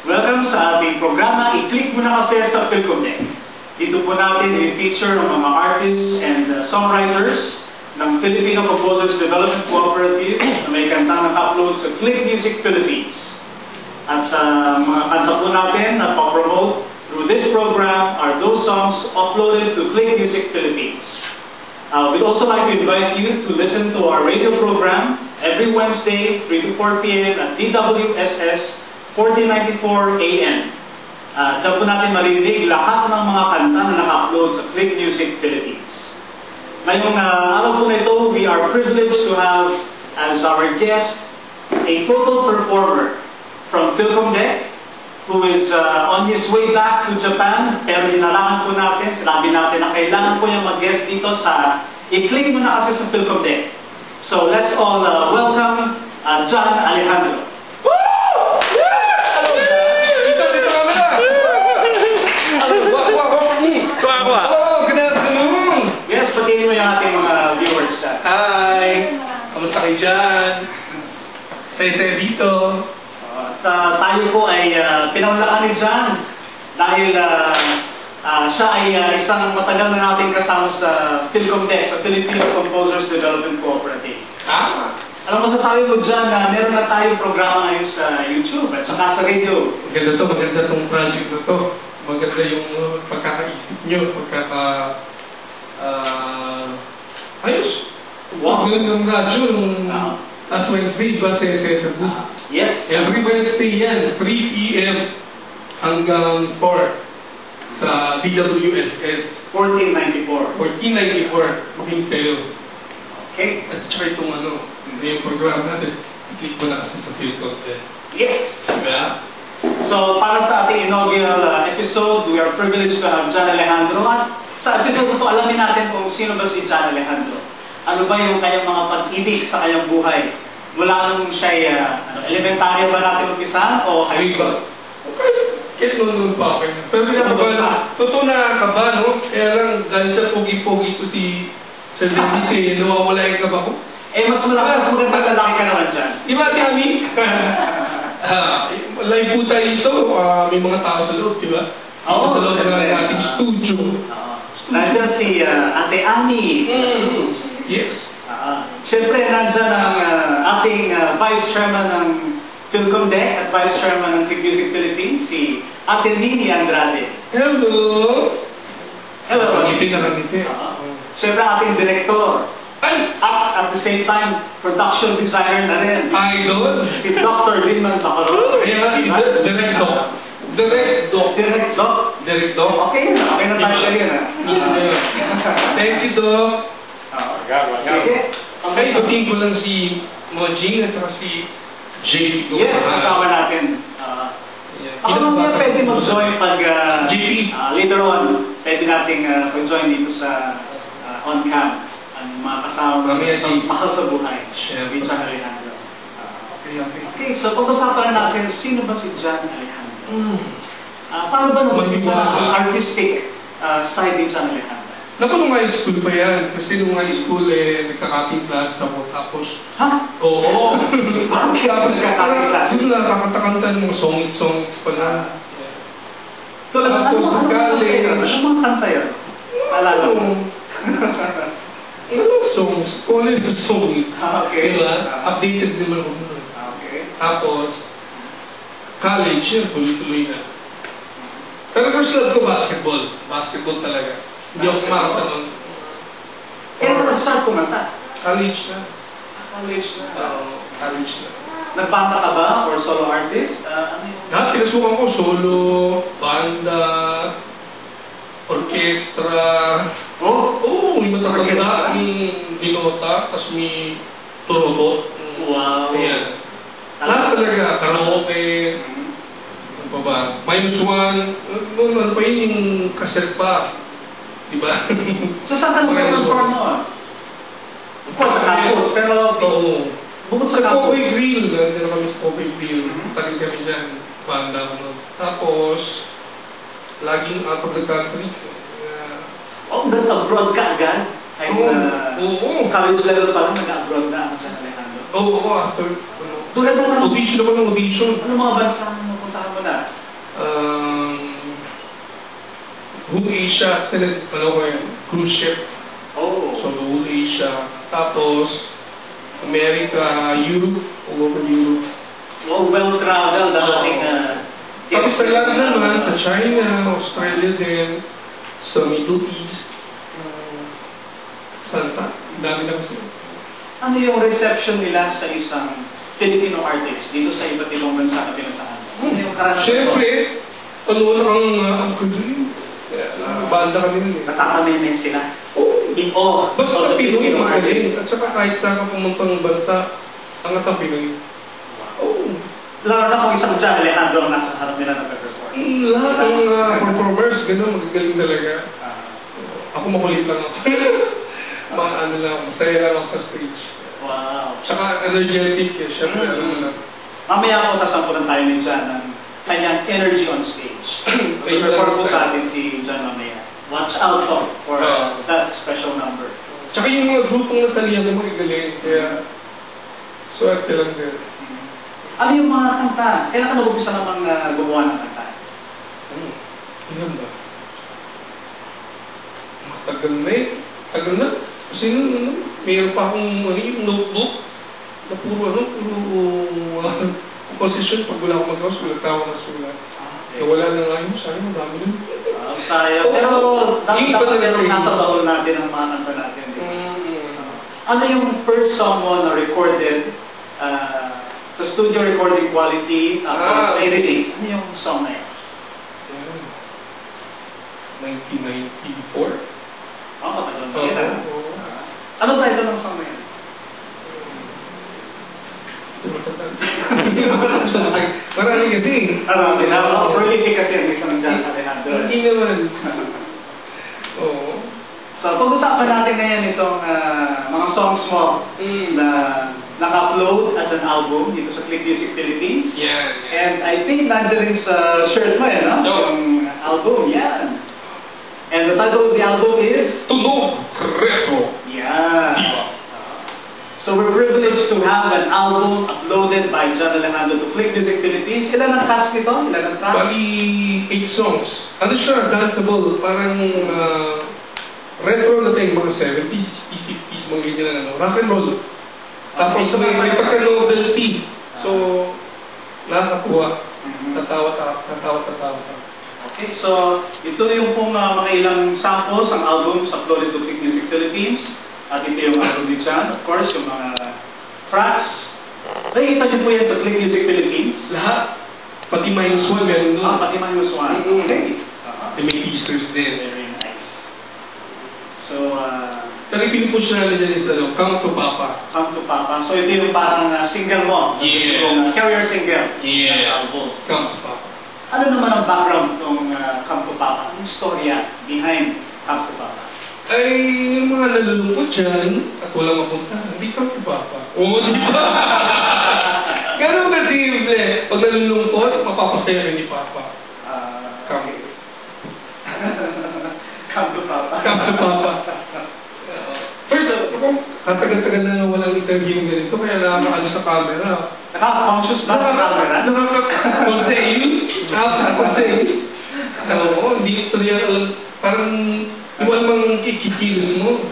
Welcome sa ating programa. I-click mo na kasi sa PhilComDec. Dito po natin i-feature ang mga artists and songwriters ng Filipino Composers Development Cooperative na may kantang naka-upload sa Click Music Philippines. At sa mga kanta po natin na pa-promote through this program are those songs uploaded to Click Music Philippines. We'd also like to invite you to listen to our radio program every Wednesday, 3 to 4 p.m. at DWSS 1494 AM. Diyan po natin marinig lahat ng mga kanta na naka-upload sa Click Music Philippines. Ngayong araw po na ito, we are privileged to have as our guest a vocal performer from PhilComDec who is on his way back to Japan, pero hinalangan po natin, sinabi natin na kailangan po niya mag-guest dito sa i-click mo na kasi sa PhilComDec. So let's all welcome John Alejandro. Pagkain mo yung ating mga viewers dyan. Hi! Kamusta kayo dyan? Saya dito. Tayo po ay pinaulaan ni John dahil siya ay isang matagal na nating kasama sa PhilComDec, sa Filipino Composers Development Cooperative. Alam mo sa tayo mo dyan na meron na tayong programa ngayon sa YouTube at saka sa radio. Maganda tong project na to. Maganda yung pagkakaisip nyo, ayos. Wow. Yung radyo, nung last Wednesday, ba sa booth? Yes. Every Wednesday yan, 3 p.m. hanggang 4 sa DWSS 1494. 1494, maging kayo. Okay. At saka itong yung program natin, i-click mo na kasi sa PhilComDec. Yes. Diba? So, para sa ating inaugural episode, we are privileged to have John Alejandro. At sa episode ito, alamin natin kung sino ba si John Alejandro. Ano ba yung kanyang mga pag-ibig sa kanyang buhay? Mula nung siya elementaryo ba natin umpisa o high school? Kaya nung pa ako. Pero pinakabahan, totoo na kaba, no? Kaya lang, dahil sa pogi-pogi ko si Sir Denise, nawawala yung kaba ko. Mas maganda lalaki ka naman dyan. Di ba, Tiami? Live po tayo ito, may mga tao sa loob, di ba? Oo. Sa loob ng ating studio. Nandiyan si Ate Annie. Yes. Siyempre, nandiyan ang ating Vice Chairman ng PhilComDec at Vice Chairman ng Click Music Philippines, si Ate Nini Andrade. Hello! Hello. Pag-ibig na kami ito. Siyempre, ating Director. At the same time, production designer na rin. Idol. Si Dr. Linman Sakaro. Direct Doc. Okay na tayo siya yun. Thank you, Doc. Okay, sabihin ko lang si Mojing at saka si JP. Yes, kasama natin. Ano nga pwede mag-join pag later on, pwede nating mag-join dito sa on-cam. Ang mga kasama ng mahal sa buhay. John Alejandro. Okay, so pag-usapan natin, sino ba si John Alejandro? Paano ba naman yung artistic side ni John Alejandro? Naku, nung high school pa yan. Kasi nung high school, nagka-cutting class ako. Tapos, ha? Oo. Tapos nagka-cutting class? Yun lang, kakanta ng mga songs pa na. So, ano mga kanta yun? Alala mo? Anong songs? Kung ano yung song. Okay. Diba? Updated naman ako. Okay. Tapos, college yun, tuloy-tuloy na. Pero first love ko basketball. Basketball talaga. Hindi ako kumakanta nun. Saan kumanta? College na. College na. College na. Nagbanta ka ba? Or solo artist? Pinasukan ko solo, banda, orkestra. Oo, may matatanda, may binota, tapos may turobot. Wow. Ayan. Lahat talaga, karaoke, ano pa ba? -1, ano pa yun yung cassette pa. Diba? So saan ka nag-perform noon? Pero bukod sa Coffee Grill, nandun na kami sa Coffee Grill. Tagal kami dyan, banda ko. Tapos, laging out of the country. Nag-abroad ka agad? Oo. College level pa lang, nag-abroad na ako sa Alejandro. Oo, after. Tulad na audition naman ng audition. Ano mga bansa na napuntahan mo na? Whole Asia, ano ko yun, cruise ship. Oh. So, whole Asia. Tapos, America, Europe, all over Europe. Oh, well-traveled ang ating... Tapos sa lahat naman, sa China, Australia din, sa Middle East, saan pa? Dami lang sila. Ano yung reception nila sa isang Filipino artist dito sa iba't ibang bansa na pinuntahan? Ano yung karanasan? Siyempre, ano ang kudrin? Banda kami nun eh. Nakakamimin sila. Oo. Basta Pinoy Filipino magaling. artist. At saka kahit saan ka pumuntang bansa, ang atang Pinoy. Oo. Lalo na kung isang John Alejandro ang nasa harap nila nag-perform. Lahat ng performers, gano'n, magagaling talaga. Ako makulit lang ako. Ano lang, masaya lang ako sa stage. Wow. Tsaka energetic eh, syempre alam mo lang. Mamaya ako sasampulan tayo ni John ng kanyang energy on stage. Perform po sa atin si John mamaya. Watch out for that special number. Tsaka yung mga grupong natalihan na magagaling, kaya swerte lang din. Ano yung mga kanta? Kailan ka nag-upisa namang gumawa ng kanta? Ilan ba? Matagal na eh. Tagal na. Kasi mayroon pa akong yung notebook na puro composition. Pag wala akong magawa, sulat ako na sulat. Wala na nga yun. Sayang, madami nun. Sayang. Pero dapat nasa bawal natin ang mga kanta natin. Ano yung first song mo na recorded sa studio recording quality, editing? Ano yung song na yun? 1994. Matagal na yun. Ano title ng song na yun? Marami kasi. Marami na. Prolific kasi ang isang John Alejandro. Hindi naman. Oo. So, pag-usapan natin ngayon itong mga songs mo na naka-upload as an album dito sa Click Music Philippines. Yeah. And I think nandiyan sa shirt mo yan, no? Yung album, yan. And the title of the album is? Tunog Retro. Yeah. So we're privileged to have an album uploaded by John Alejandro to Click Music Philippines. Ilan ang cast nito? Ilan ang cast? Bali, 8 songs. Ano siya? Danceable. Parang retro na tayo, mga 70s, 50s, mga ganyan na rock and roll. Tapos may pagka-novelty. So, nakakakuha. Tatawa. Okay, so ito yung pong mga ilang samples ang album sa uploaded to Click Music Philippines. At ito yung album ni John, of course, yung mga tracks. Nakikita niyo po yan sa Click Music Philippines. Lahat. Pati minus one, meron doon. Pati minus one. Okay. May teasers din. Very nice. So, Pero pinupush namin dyan is Come to Papa. Come to Papa. So ito yung parang single mo. Yeah. Yung career single. Yeah. Album. Come to Papa. Ano naman ang background ng Come to Papa? Ang storya behind Come to Papa? Ay, yung mga nalulungkot dyan at walang mapunta, hindi Come to Papa. Oo, di ba? Ganun ka simple. Pag nalulungkot, mapapasaya ni Papa. Come. Come to Papa. Come to Papa. First, katagal-tagal na walang interview ganito, kaya nakakaano sa camera. Nakaka-conscious ba sa camera? Nakaka-contain. Oo, hindi ito real. Parang, yung alamang kikikilos mo,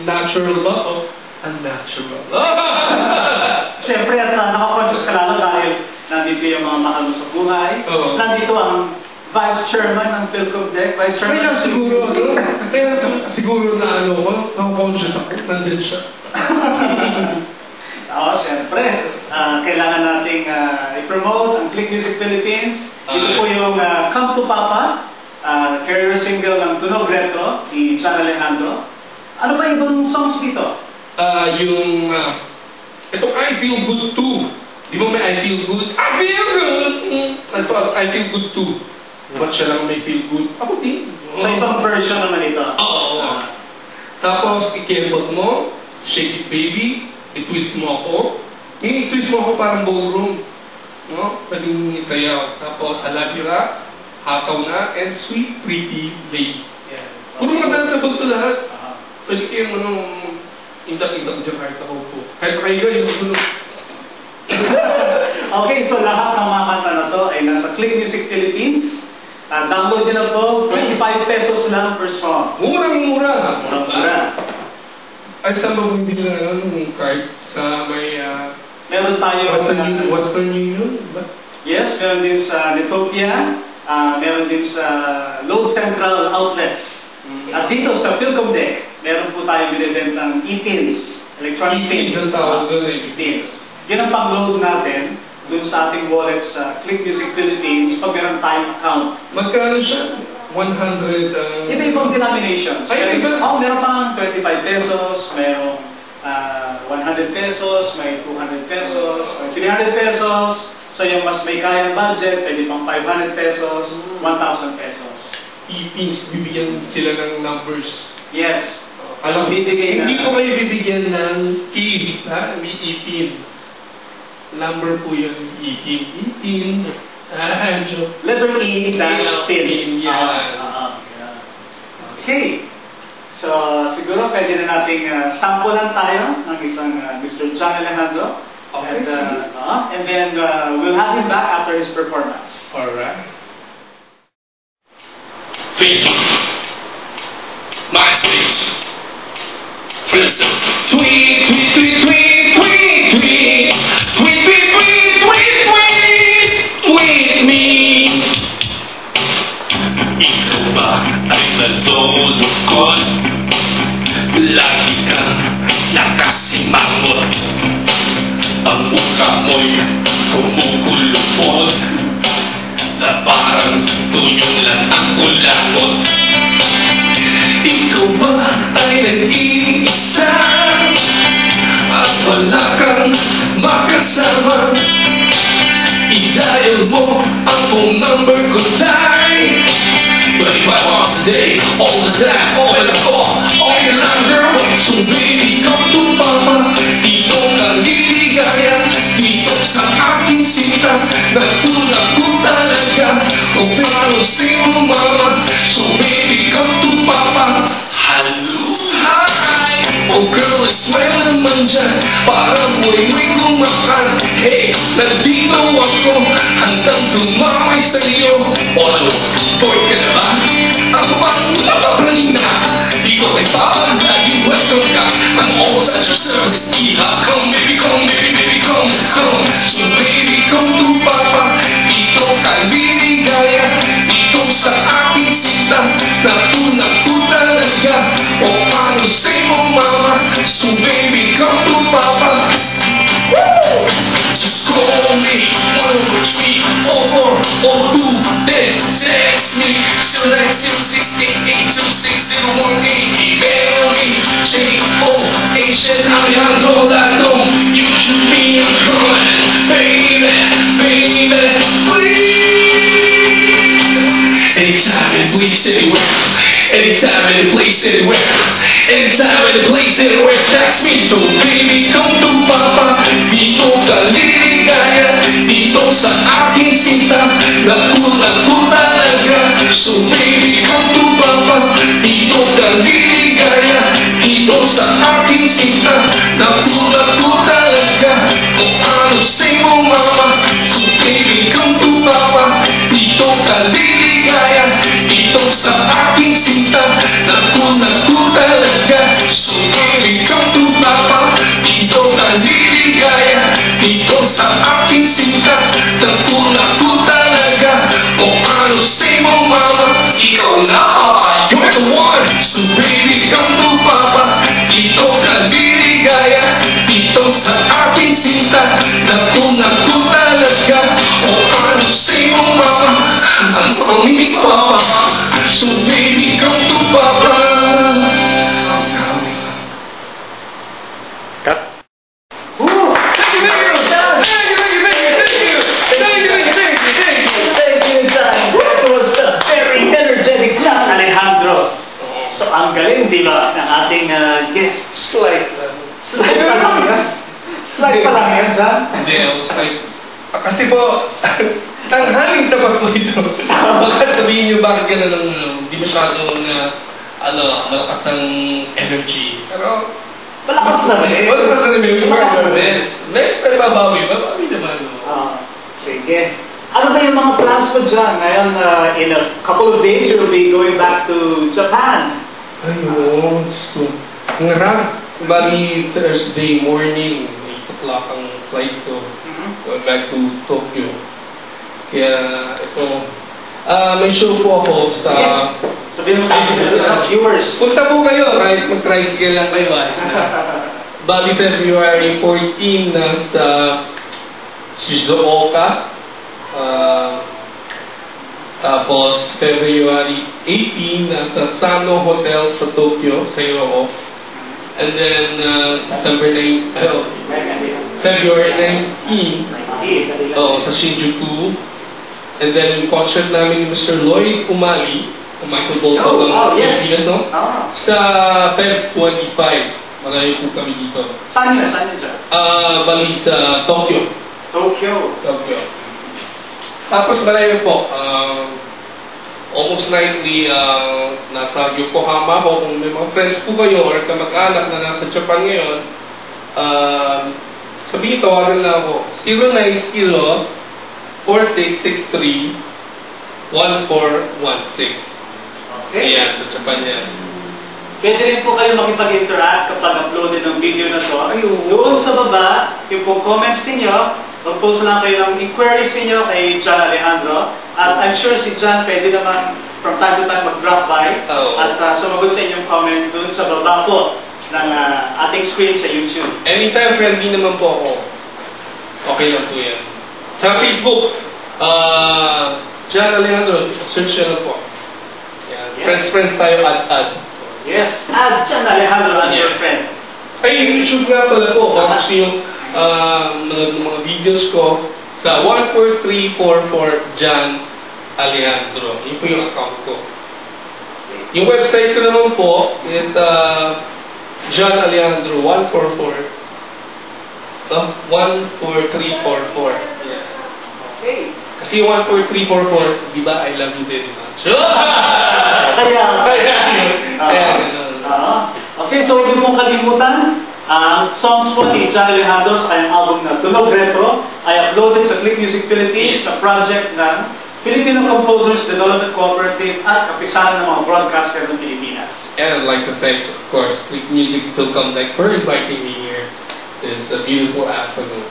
natural ba o unnatural? Siyempre, at nakaka-conscious ka lalo dahil nandito yung mga mahal mo sa buhay. Nandito ang Vice Chairman ng PhilComDec, Vice Chairman ng siguro, kaya siguro na nakaka-conscious ako, nandun siya. Oo, siyempre. Kailangan nating i-promote ang Click Music Philippines. Ito po yung Come to Papa, career single ng Tunog Retro, ni John Alejandro. Ano ba ibang songs dito? Itong I Feel Good Too. Di ba may I Feel Good? I Feel Good! I Feel Good Too. Ba't siya lang may feel good? Ako din. So ibang version naman ito. Oo. Tapos, i-kembot mo, Shake It Baby, i-twist mo ako. Yung i-twist mo ako parang ballroom. No? Pwedeng itayaw. Tapos, Alabira, Hakaw Na, and Sweet Pretty Baby. Yeah. Puro mga danceable to lahat. Pwede kayong indak-indak dyan kahit ako po. Kahit kayo yung Okay, so lahat ng mga kanta na to ay nasa Click Music Philippines. At download nyo na po, 25 pesos lang per song. Murang-mura. Murang-mura. Ay, saan ba bumili na ng card? Sa may, Meron tayo... Western Union? Yes, meron din sa Litopia, meron din sa Low Central Outlets. At dito sa Philcom Deck, meron po tayo binibentang e-pins, electronic pins. E-pins ang tawag doon eh. E-pins. Yan ang pang-load natin dun sa ating wallet sa Click Music Philippines pag meron tayong account. Magkano siya? 100... Iba-ibang denominations. Ay, iba? Meron pang 25 pesos, merong 100 pesos, may 200 pesos, may 300 pesos. So yung mas may kayang budget, pwede pang 500 pesos, 1,000 pesos. E-pins, bibigyan sila ng numbers. Yes. Alam, bibigay hindi ko kayo bibigyan ng key, ha? May e-pin. Number po yun, e-pin. E-pin. Letter E, dash pin. Yeah. Okay. So, siguro pwede na nating sample lang tayo ng isang Mr. John Alejandro. Okay. And then we'll have him back after his performance. Alright. Please. My please. Sweet, sweet, sweet, sweet, sweet, sweet, sweet, sweet, sweet, sweet, sweet, sweet me. Ikaw ba ay nalulungkot? Lagi kang nakasimangot. Ang mukha mo'y kumukulupot na parang tunyong lang ang kulangot. Ikaw ba ay nag-iisa at wala kang makasama? I-dial mo ang phone number ko tayo 25 hours a day, all the time, okay lang ko, okay lang girl. So baby, come to mama, dito ka liligaya, dito sa aking sita, natulak ko talaga, kung paano sa'yo mama. So baby, come to papa, hello, hi. Oh girl, smile naman dyan, parang buhay-buhay kumakan. Hey, nandito ako, handang dumamay sa'yo. O ano, boy ka na ba? Ako bang napapralina? Di ko tayo parang laging welcome ka. I'm all at your service. Iha, come baby, come baby, baby, come, come. So baby, come to papa. Dito ka liligaya, dito sa aking sita. Natunak ko talaga, o ano sa'yo mama. So baby, come to papa. Woo! Just call me, 1, 2, 3, 4, 4, 2, text me. Still like 668-260-180. Email me, Alejandro Ladon. You should be a girl, baby, baby, please. Anytime and place anywhere, anytime and place anywhere, anytime and place anywhere, text me. So baby, come to papa. Dito ka liligaya, dito sa aking sita. Natulak ko talaga. So baby, come to papa. Dito ka liligaya, dito sa aking sita. Natulak ko talaga. Kung ano sa'yo mama. So baby, come to papa. Dito ka liligaya, dito sa aking sita. Natulak ko talaga. So baby, come to papa. Dito ka liligaya, dito sa aking sita. Natulak ko talaga. Kung ano sa'yo mama. Ikaw na, you're the one. So baby, come to papa. Dito ka liligaya, dito sa aking sita. Natulak ko talaga. Kung ano sa'yo mama. Ang pamili papa. So baby, come to papa. Cut. Alejandro. So, ang galing, di ba, ng ating guest. Slide pa lang yan. Slide pa lang yan, John. Hindi, slide. Kasi po, tanghaling tapat po ito. Bakit sabihin nyo bakit gano'n ng hindi masyadong malakas ng energy. Pero, Malakas na rin. malakas na rin. Next time babawi naman. Sige. Ano ba yung yung mga plans mo dyan? Ngayon, in a couple of days, you'll be going back to Japan. Ayun, so, ang harap. Bali, Thursday morning, 8 o'clock ang flight ko. Going back to Tokyo. Kaya, ito, may show po ako sa... Sabihin mo tayo sa viewers. Punta po kayo, right? Mag-tricycle lang kayo. Bali, February 14 na sa Shizuoka. Tapos, February 18 na sa Sano Hotel sa Tokyo, sa Yoho. And then, February 19, sa Shinjuku. And then, yung concert namin ni Mr. Lloyd Umali, kung Michael Bolton ng Pilipinas, no? Sa Feb 25. Malayo po kami dito. Saan yun? Saan yun, sir? Bali sa Tokyo. Tokyo. Tapos malayo po. Almost nightly, nasa Yokohama ko. Kung may mga friends po kayo or kamag-anak na nasa Japan ngayon, sabihin, tawagan lang ako. 090-4663-1416. Okay. Ayan, sa Japan yan. Pwede rin po kayo makipag-interact kapag uploaded ng video na to. Ayun. Doon sa baba, yung po comments ninyo, mag-post lang kayo ng inquiries ninyo kay John Alejandro. At I'm sure si John pwede naman from time to time mag-drop by at sumagot sa inyong comments doon sa baba po ng ating screen sa YouTube. Anytime friendly naman po ako. Okay lang po yan. Sa Facebook, John Alejandro, search nyo lang po. Yan. Yes. Friends tayo add. Yes, add John Alejandro as your friend. Ay, YouTube nga pala po. Kung gusto yung mga videos ko sa 14344 John Alejandro. Yun po yung account ko. Yung website ko naman po is John Alejandro 144. 14344. Yeah. Okay. Kasi 14344, di ba, I love you very much. Okay, so hindi mong kalimutan, ang songs po ni John Alejandro sa kanyang album na Tunog Retro ay uploaded sa Click Music Philippines na project ng Filipino Composers Development Cooperative at kapisanan ng mga broadcaster ng Pilipinas. And I'd like to thank, of course, Click Music Philippines for inviting me here. It's a beautiful afternoon.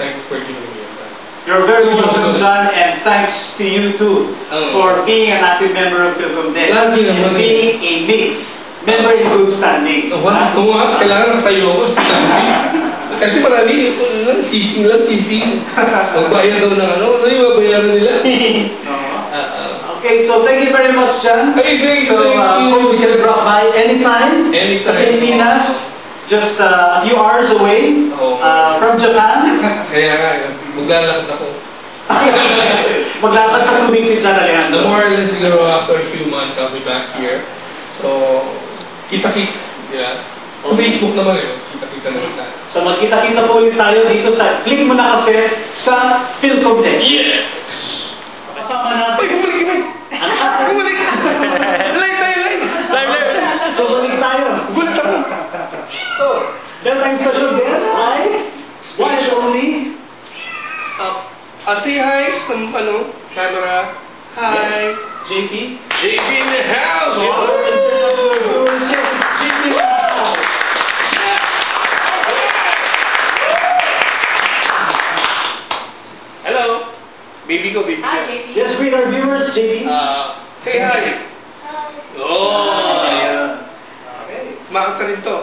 Thanks for giving me that. You're very welcome, John, and thanks to you too for being an active member of Philcom Day and being a member in good standing. Kailangan tayo ako sa standing. Kasi marami, sising. Magbayad daw ng ano yung mabayaran nila? Okay, so thank you very much, John. Thank you. Hope you can drop by anytime. Sa Pilipinas, just a few hours away from Japan. Kaya nga, maglalakad ako. Maglakad sa tubig si John Alejandro. The more or less siguro after a few months, I'll be back here. So, kita-kita. Yeah. Sa Facebook naman yun. Kita-kita naman tayo. So magkita-kita po ulit tayo dito sa Click Mo Na Kasi sa Philcom Day. Yes! Kasama natin. Kumalik! So balik tayo. Good ako. So, dahil ang special guest ay one and only say hi sa camera. Hi. JP. JP in the house! Hello. Baby ko. Hi, baby. Yes, greet our viewers, JP. Say hi. Oh! Okay. Makanta rin to.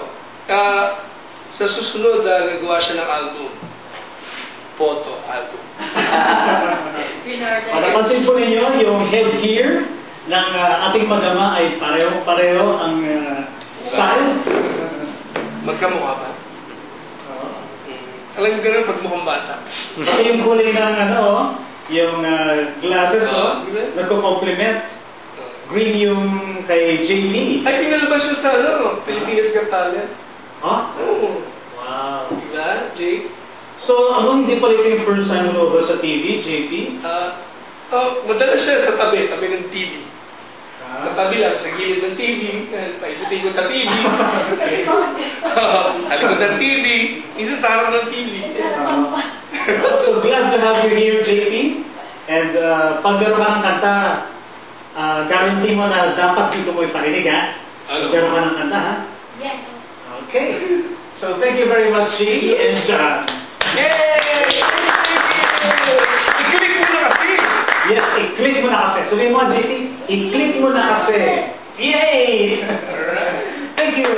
Sa susunod, nagawa siya ng album. Photo album. Mapapansin po ninyo, yung headgear ng ating magama ay pareho-pareho ang style. Magkamukha ba? Alam mo gano'n pag mukhang bata. Kasi yung kulay ng yung glasses, nagko-compliment. Green yung kay JP. Ay, pinalabas siya sa Pilipinas Got Talent. Oo. Wow. Diba, Jake? So, hindi pala ito yung first time mo sa TV, JP? Madalas siya sa tabi ng TV. Sa tabi lang, sa gilid ng TV, paikutin ko sa TV. Alikod ng TV, isa sa harap ng TV. So, glad to have you here, JP. And pag meron ka ng kanta, guarantee mo na dapat dito mo iparinig, ha? Ano? Meron ka ng kanta, ha? Yes. Okay. So thank you very much, G. And Yay! I-click mo na kasi! yes, i-click mo na kasi. Sabihin mo, JT, i-click mo na kasi. Yay! Alright. Thank you.